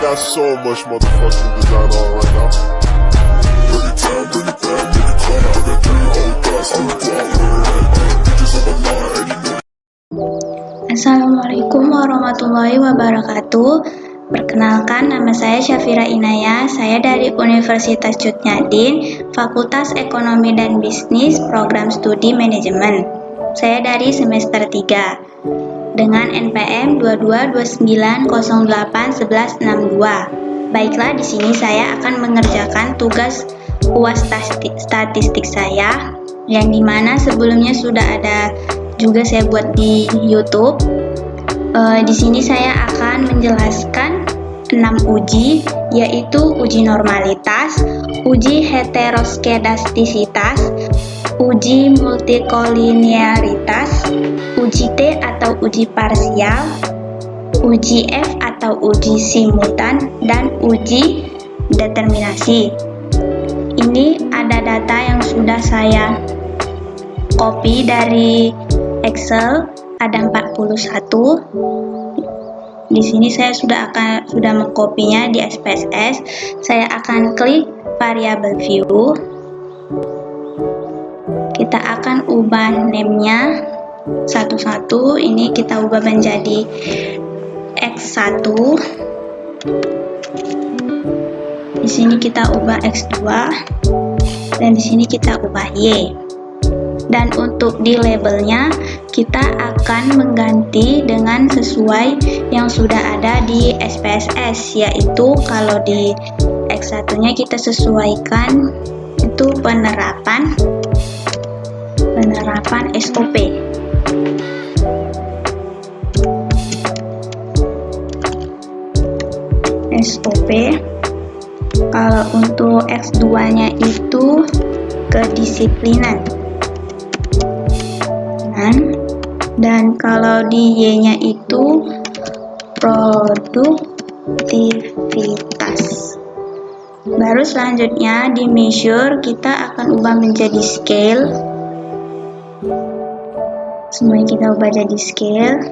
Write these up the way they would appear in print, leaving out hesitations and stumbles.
got so much motherfucking design on right now. Bring it down, bring it down, bring it down. I got 3 old guys, I'm the bitches on my line, and you know. Assalamualaikum warahmatullahi wabarakatuh. Perkenalkan, nama saya Syafira Inaya. Saya dari Universitas Cut.Nyadin, Fakultas Ekonomi dan Bisnis, Program Studi Manajemen. Saya dari semester 3 dengan NPM 2229081162. Baiklah, di sini saya akan mengerjakan tugas UAS statistik saya, yang dimana sebelumnya sudah ada juga saya buat di YouTube. Di sini saya akan menjelaskan 6 uji, yaitu uji normalitas, uji heteroskedastisitas, uji multikolinearitas, uji T atau uji parsial, uji F atau uji simultan, dan uji determinasi. Ini ada data yang sudah saya copy dari Excel, ada 41. Di sini saya sudah mengkopinya di SPSS. Saya akan klik variable view. Kita akan ubah name-nya satu-satu. Ini kita ubah menjadi X1. Di sini kita ubah X2 dan di sini kita ubah Y. Dan untuk di labelnya kita akan mengganti dengan sesuai yang sudah ada di SPSS, yaitu kalau di X1-nya kita sesuaikan itu penerapan SOP. Kalau untuk X2-nya itu kedisiplinan. Dan kalau di Y-nya itu produktivitas. Baru selanjutnya di measure kita akan ubah menjadi scale. Semuanya kita ubah jadi scale.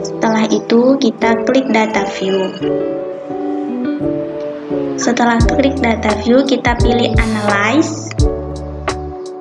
Setelah itu kita klik data view. Setelah klik data view kita pilih analyze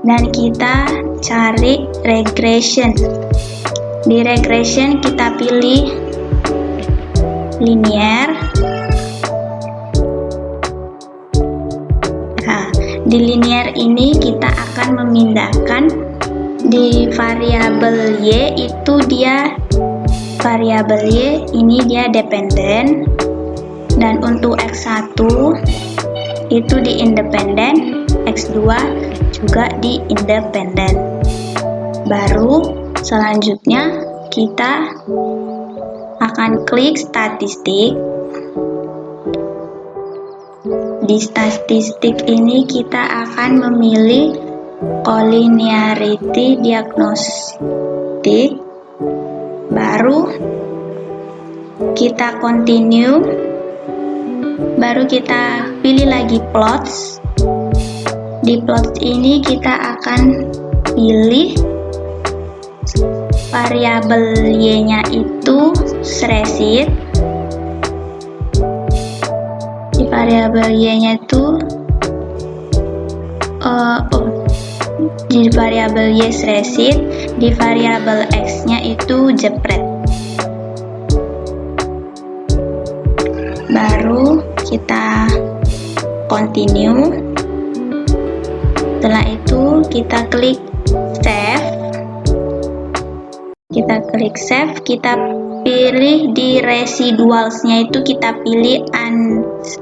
dan kita cari regression. Di regression kita pilih linear. Nah, di linear ini kita akan memindahkan di variabel Y, itu dia variabel Y ini dia dependen, dan untuk X1 itu di independen, X2 juga di independen. Baru selanjutnya kita akan klik statistik. Di statistik ini kita akan memilih collinearity diagnostic. Baru kita continue. Baru kita pilih lagi plots. Di plots ini kita akan pilih variabel Y-nya itu spreadsheet. Di variabel Y-nya itu di variabel Y spreadsheet, di variabel X-nya itu jepret. Baru kita continue. Setelah itu kita klik save. Kita pilih di residualsnya itu kita pilih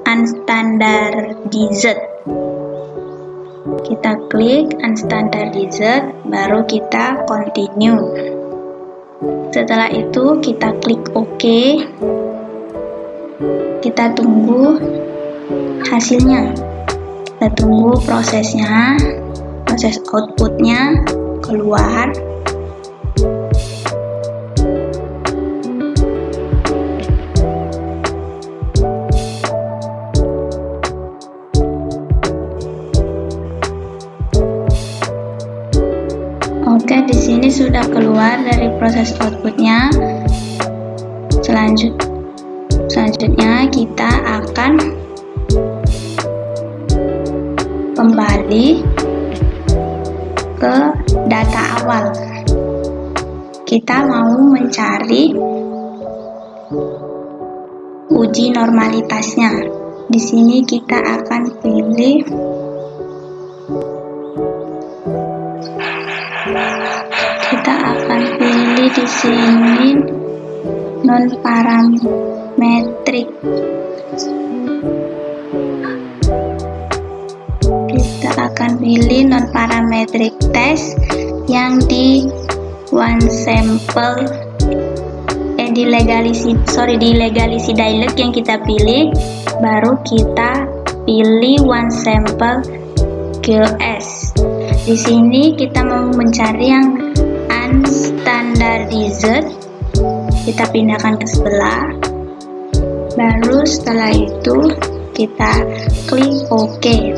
unstandardized. Kita klik unstandardized, baru kita continue. Setelah itu kita klik OK. Kita tunggu hasilnya. Kita tunggu proses outputnya keluar. Oke, di sini sudah keluar dari proses outputnya. Selanjutnya Selanjutnya kita akan kembali ke data awal. Kita mau mencari uji normalitasnya. Di sini kita akan pilih di sini non parametrik. Kita akan pilih non parametric test yang di one sample di legalisi dialog yang kita pilih, baru kita pilih one sample QoS. Di sini kita mau mencari yang unstandardized, kita pindahkan ke sebelah, baru setelah itu kita klik OK.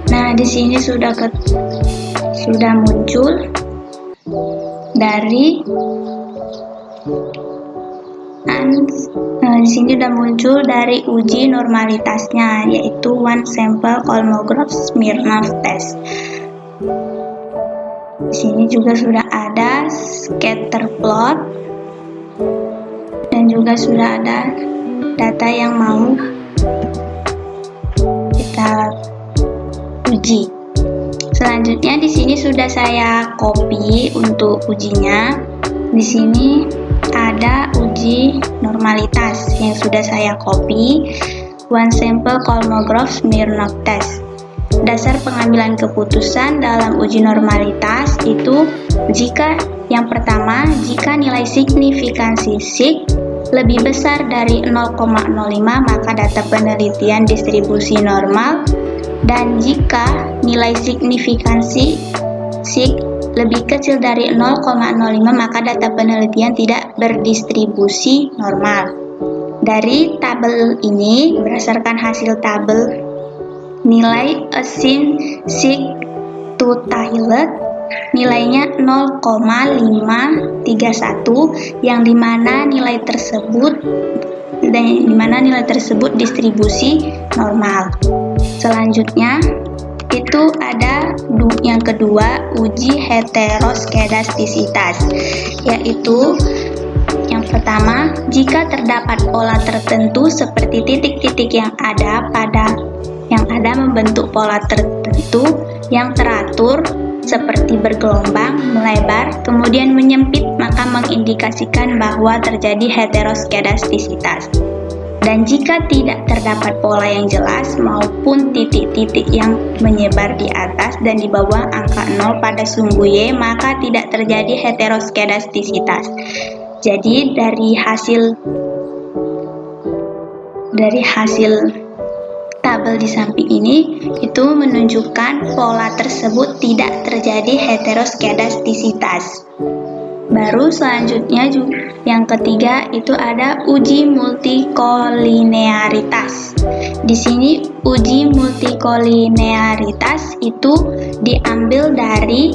Nah, di sini sudah muncul dari di sini sudah muncul dari uji normalitasnya, yaitu one sample Kolmogorov Smirnov test. Di sini juga sudah ada scatter plot dan juga sudah ada data yang mau kita uji. Selanjutnya di sini sudah saya copy untuk ujinya. Di sini ada uji normalitas yang sudah saya copy, one sample Kolmogorov Smirnov test. Dasar pengambilan keputusan dalam uji normalitas itu yang pertama, jika nilai signifikansi sig lebih besar dari 0,05 maka data penelitian distribusi normal, dan jika nilai signifikansi sig lebih kecil dari 0,05 maka data penelitian tidak berdistribusi normal. Dari tabel ini, berdasarkan hasil tabel, nilai asin sig to Taylor nilainya 0,531, yang dimana nilai tersebut distribusi normal. Selanjutnya itu ada yang kedua, uji heteroskedastisitas, yaitu yang pertama, jika terdapat pola tertentu seperti titik-titik yang ada membentuk pola tertentu yang teratur seperti bergelombang, melebar, kemudian menyempit, maka mengindikasikan bahwa terjadi heteroskedastisitas. Dan jika tidak terdapat pola yang jelas maupun titik-titik yang menyebar di atas dan di bawah angka 0 pada sumbu Y, maka tidak terjadi heteroskedastisitas. Jadi dari hasil tabel di samping ini itu menunjukkan pola tersebut tidak terjadi heteroskedastisitas. Baru selanjutnya yang ketiga itu ada uji multikolinearitas. Di sini uji multikolinearitas itu diambil dari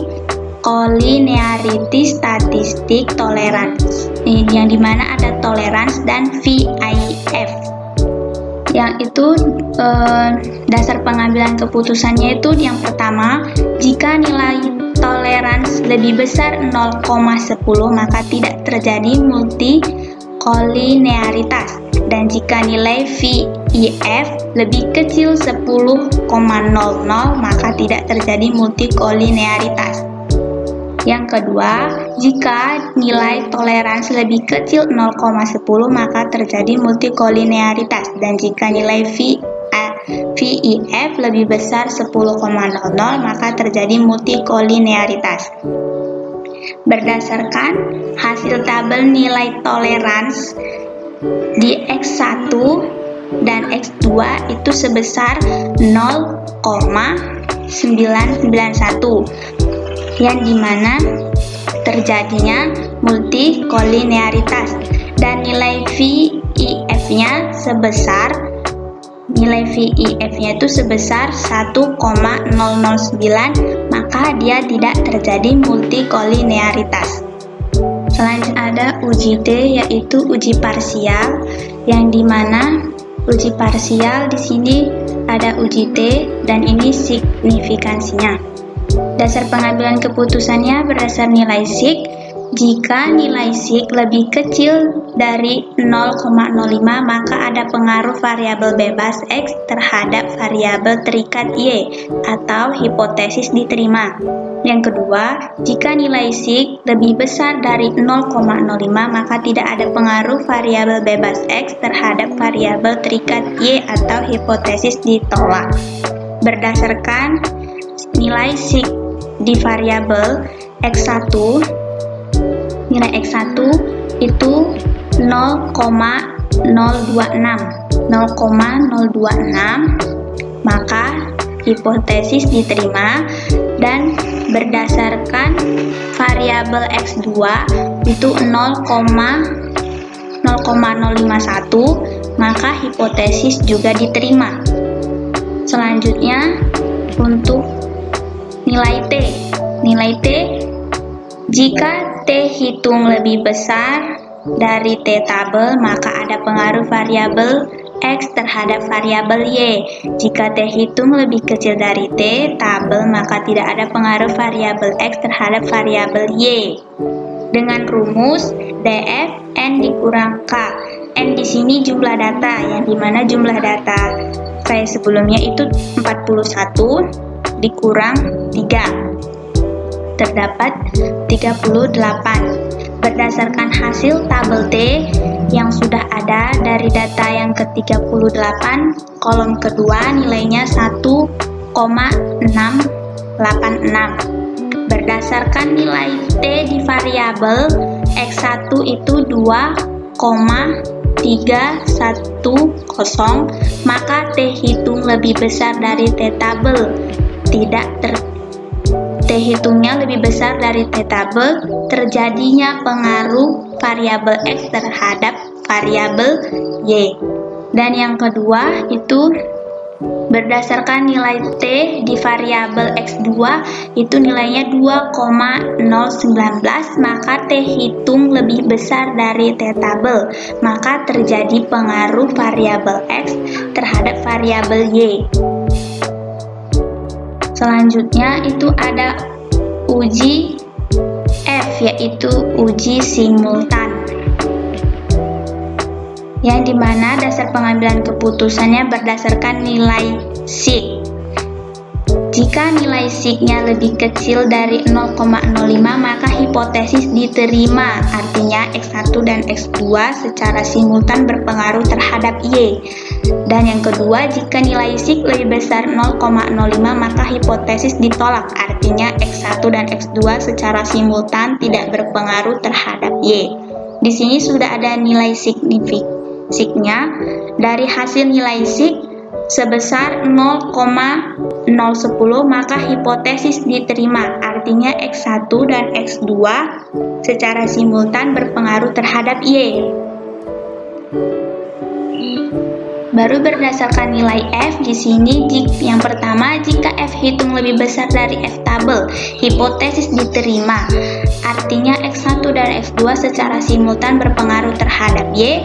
Collinearity Statistic Tolerance, yang dimana ada tolerance dan VIF. Yang itu dasar pengambilan keputusannya itu yang pertama, jika nilai tolerance lebih besar 0,10 maka tidak terjadi multikolinearitas, dan jika nilai VIF lebih kecil 10,00 maka tidak terjadi multikolinearitas. Yang kedua, jika nilai toleransi lebih kecil 0,10 maka terjadi multikolinearitas, dan jika nilai VIF lebih besar 10,00 maka terjadi multikolinearitas. Berdasarkan hasil tabel nilai toleransi di X1 dan X2 itu sebesar 0,991, yang dimana terjadinya multikolinearitas, dan nilai VIF-nya itu sebesar 1,009, maka dia tidak terjadi multikolinearitas. Selanjutnya ada ada uji T, yaitu uji parsial, yang dimana uji parsial di sini ada uji T dan ini signifikansinya. Dasar pengambilan keputusannya berdasar nilai sig. Jika nilai sig lebih kecil dari 0,05 maka ada pengaruh variabel bebas X terhadap variabel terikat Y atau hipotesis diterima. Yang kedua, jika nilai sig lebih besar dari 0,05 maka tidak ada pengaruh variabel bebas X terhadap variabel terikat Y atau hipotesis ditolak. Berdasarkan nilai sig di variabel X1, nilai X1 itu 0,026, maka hipotesis diterima. Dan berdasarkan variabel X2 itu 0,051, maka hipotesis juga diterima. Selanjutnya untuk nilai T. Nilai T, jika T hitung lebih besar dari T tabel, maka ada pengaruh variabel X terhadap variabel Y. Jika T hitung lebih kecil dari T tabel, maka tidak ada pengaruh variabel X terhadap variabel Y. Dengan rumus DF N dikurang K. N di sini jumlah data, yang dimana jumlah data saya sebelumnya itu 41 dikurang 3. Terdapat 38. Berdasarkan hasil tabel T yang sudah ada dari data yang ke-38, kolom kedua nilainya 1,686. Berdasarkan nilai T di variabel X1 itu 2,310, maka T hitung lebih besar dari T tabel. T hitungnya lebih besar dari T tabel, terjadinya pengaruh variabel X terhadap variabel Y. Dan yang kedua itu berdasarkan nilai T di variabel X2 itu nilainya 2,019, maka T hitung lebih besar dari T tabel, maka terjadi pengaruh variabel X terhadap variabel Y. Selanjutnya itu ada uji F, yaitu uji simultan, yang dimana dasar pengambilan keputusannya berdasarkan nilai sig. Jika nilai sig-nya lebih kecil dari 0,05 maka hipotesis diterima, artinya X1 dan X2 secara simultan berpengaruh terhadap Y. Dan yang kedua, jika nilai sig lebih besar 0,05 maka hipotesis ditolak, artinya X1 dan X2 secara simultan tidak berpengaruh terhadap Y. Di sini sudah ada nilai signya. Dari hasil nilai sig sebesar 0,010 maka hipotesis diterima, artinya X1 dan X2 secara simultan berpengaruh terhadap Y. Baru berdasarkan nilai F di sini, yang pertama jika F hitung lebih besar dari F tabel, hipotesis diterima, artinya X1 dan X2 secara simultan berpengaruh terhadap Y.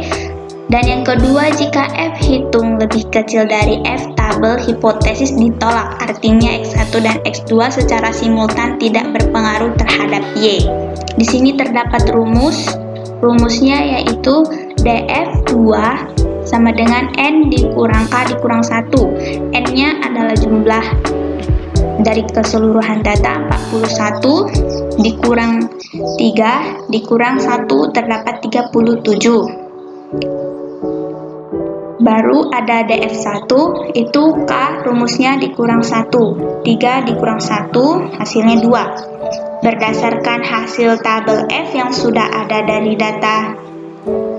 Dan yang kedua, jika F hitung lebih kecil dari F tabel, hipotesis ditolak, artinya X1 dan X2 secara simultan tidak berpengaruh terhadap Y. Di sini terdapat rumusnya yaitu DF2 sama dengan N dikurang K dikurang 1. N-nya adalah jumlah dari keseluruhan data 41 dikurang 3 dikurang 1 terdapat 37. Baru ada DF1, itu K rumusnya dikurang 1, 3 dikurang 1, hasilnya 2. Berdasarkan hasil tabel F yang sudah ada dari data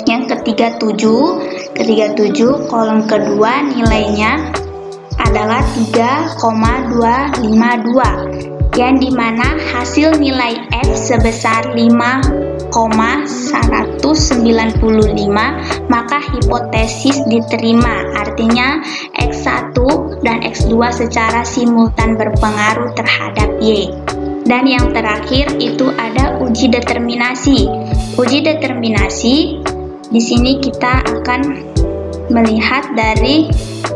yang ke-37, kolom kedua nilainya adalah 3,252, yang dimana hasil nilai F sebesar 5,195, maka hipotesis diterima, artinya X1 dan X2 secara simultan berpengaruh terhadap Y. Dan yang terakhir itu ada uji determinasi. Uji determinasi, di sini kita akan melihat dari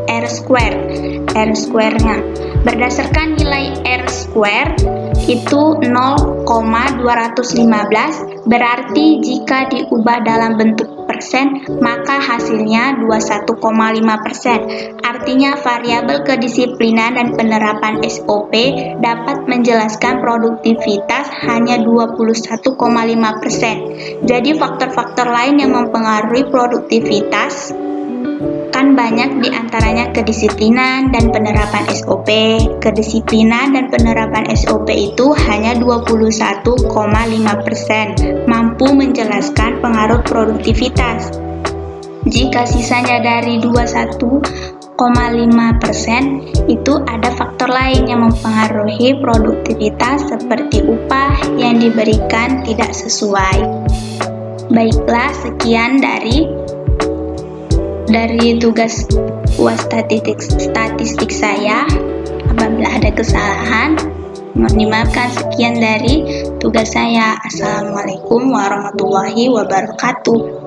R-square-nya. Berdasarkan nilai R-square itu 0,215, berarti jika diubah dalam bentuk persen, maka hasilnya 21,5%. Artinya variabel kedisiplinan dan penerapan SOP dapat menjelaskan produktivitas hanya 21,5%. Jadi faktor-faktor lain yang mempengaruhi produktivitas kan banyak, diantaranya kedisiplinan dan penerapan SOP. Kedisiplinan dan penerapan SOP itu hanya 21,5% mampu menjelaskan pengaruh produktivitas. Jika sisanya dari 21,5% itu ada faktor lain yang mempengaruhi produktivitas seperti upah yang diberikan tidak sesuai. Baiklah, sekian dari tugas UAS statistik saya. Apabila ada kesalahan, mohon dimaafkan. Sekian dari tugas saya. Assalamualaikum warahmatullahi wabarakatuh.